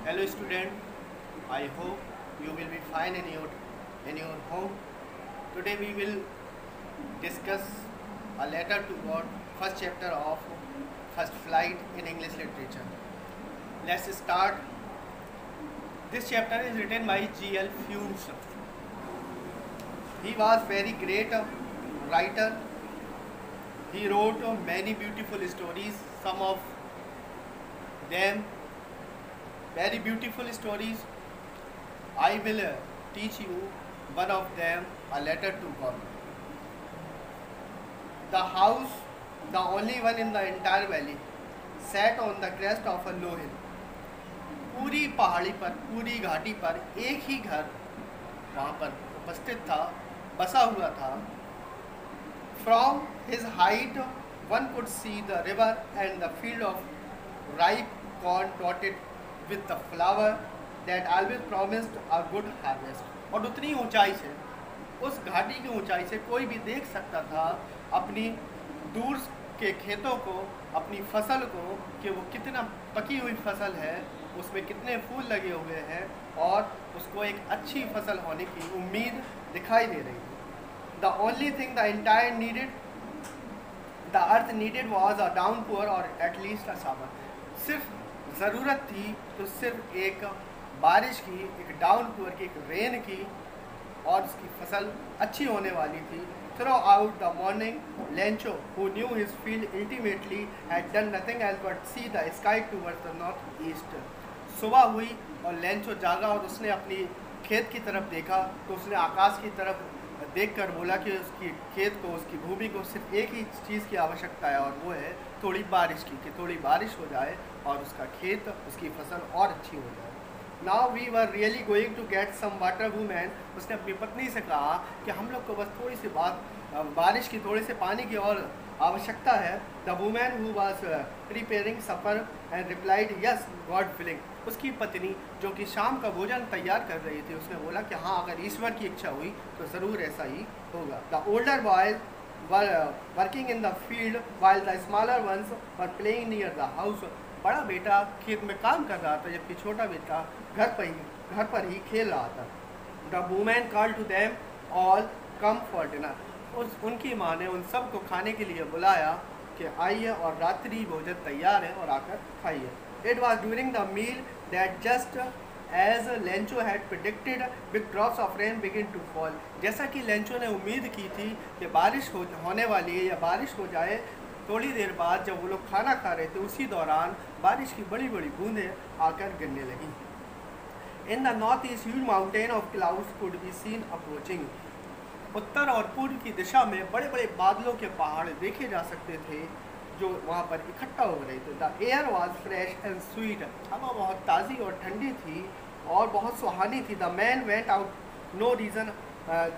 Hello student, I hope you will be fine in your home. Today we will discuss a letter to God, first chapter of First Flight in English Literature. Let's start. This chapter is written by G.L. Funes. He was very great writer. He wrote many beautiful stories, some of them very beautiful stories. I will teach you one of them, a letter to God. The house, the only one in the entire valley, sat on the crest of a low hill. पूरी पहाड़ी पर, पूरी घाटी पर एक ही घर वहाँ पर उपस्थित था, बसा हुआ था. From his height, one could see the river and the field of ripe corn dotted with the flower that always promised a good harvest. और उतनी ऊंचाई से, उस घाटी की ऊंचाई से कोई भी देख सकता था अपनी दूर के खेतों को, अपनी फसल को, कि वो कितना पकी हुई फसल है, उसमें कितने फूल लगे हुए हैं और उसको एक अच्छी फसल होने की उम्मीद दिखाई दे रही थी. The only thing the earth needed was a downpour or at least a summer. सिर्फ ज़रूरत थी तो सिर्फ एक बारिश की, एक डाउनपोर की, एक रेन की, और उसकी फसल अच्छी होने वाली थी. Throughout the morning, Lencho, who knew his field intimately, had done nothing else but see the sky towards the northeast. सुबह हुई और लेंचो जागा और उसने अपनी खेत की तरफ देखा तो उसने आकाश की तरफ देखकर बोला कि उसकी खेत को, उसकी भूमि को सिर्फ एक ही चीज़ की आवश्यकता है और वो है थोड़ी बारिश की, कि थोड़ी बारिश हो जाए और उसका खेत, उसकी फसल और अच्छी हो जाए. Now we were really going to get some water women. उसने अपनी पत्नी से कहा कि हम लोग को बस थोड़ी सी बारिश की, थोड़े से पानी की और आवश्यकता है. The women who was preparing suffer and replied yes God willing. उसकी पत्नी जो कि शाम का भोजन तैयार कर रही थी, उसने बोला कि हाँ, अगर ईश्वर की इच्छा हुई तो ज़रूर ऐसा ही होगा. The older boys were working in the field while the smaller ones were playing near the house. बड़ा बेटा खेत में काम कर रहा था जबकि छोटा बेटा घर पर ही खेल रहा था. The women called to them all come for dinner. उनकी माँ ने उन सब को खाने के लिए बुलाया कि आइए और रात्रि भोजन तैयार है और आकर खाइए. It was during the meal that just as Lencho had predicted, big drops of rain began to fall. जैसा कि लेंचो ने उम्मीद की थी कि बारिश होने वाली है या बारिश हो जाए, थोड़ी देर बाद जब वो लोग खाना खा रहे थे उसी दौरान बारिश की बड़ी बड़ी बूंदें आकर गिरने लगी. In the northeast, huge mountain of clouds could be seen approaching. उत्तर और पूर्व की दिशा में बड़े बड़े बादलों के पहाड़ देखे जा सकते थे जो वहाँ पर इकट्ठा हो रहे थे. The air was fresh and sweet. हवा बहुत ताज़ी और ठंडी थी और बहुत सुहानी थी. The man went out no reason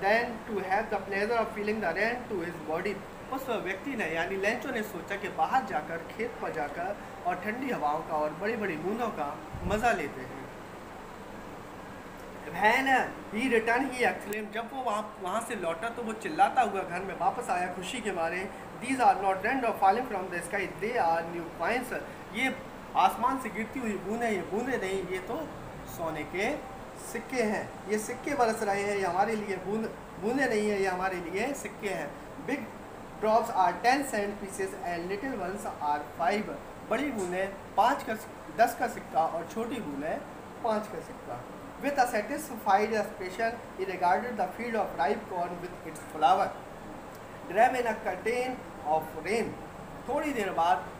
then to have the pleasure of feeling the rain to his body. उस व्यक्ति ने, यानी लेंचो ने सोचा कि बाहर जाकर, खेत पर जाकर और ठंडी हवाओं का और बड़ी बड़ी बूंदों का मज़ा लेते हैं. When he returned, he exclaimed. जब वो वहाँ से लौटा तो वो चिल्लाता हुआ घर में वापस आया खुशी के मारे. These are not raindrops falling from the sky, they are new coins. ये आसमान से गिरती हुई बूंदें, ये बूंदें नहीं, ये तो सोने के सिक्के हैं. ये सिक्के बरस रहे हैं, ये हमारे लिए बूंदें नहीं है, ये हमारे लिए सिक्के हैं. Big drops are 10 cent pieces and little ones are 5. बड़ी बूंदें 10 का सिक्का और छोटी बूंदें 5 का सिक्का. With a satisfied expression, he regarded the field of ripe corn with its flower, dream in a curtain of rain. थोड़ी देर बाद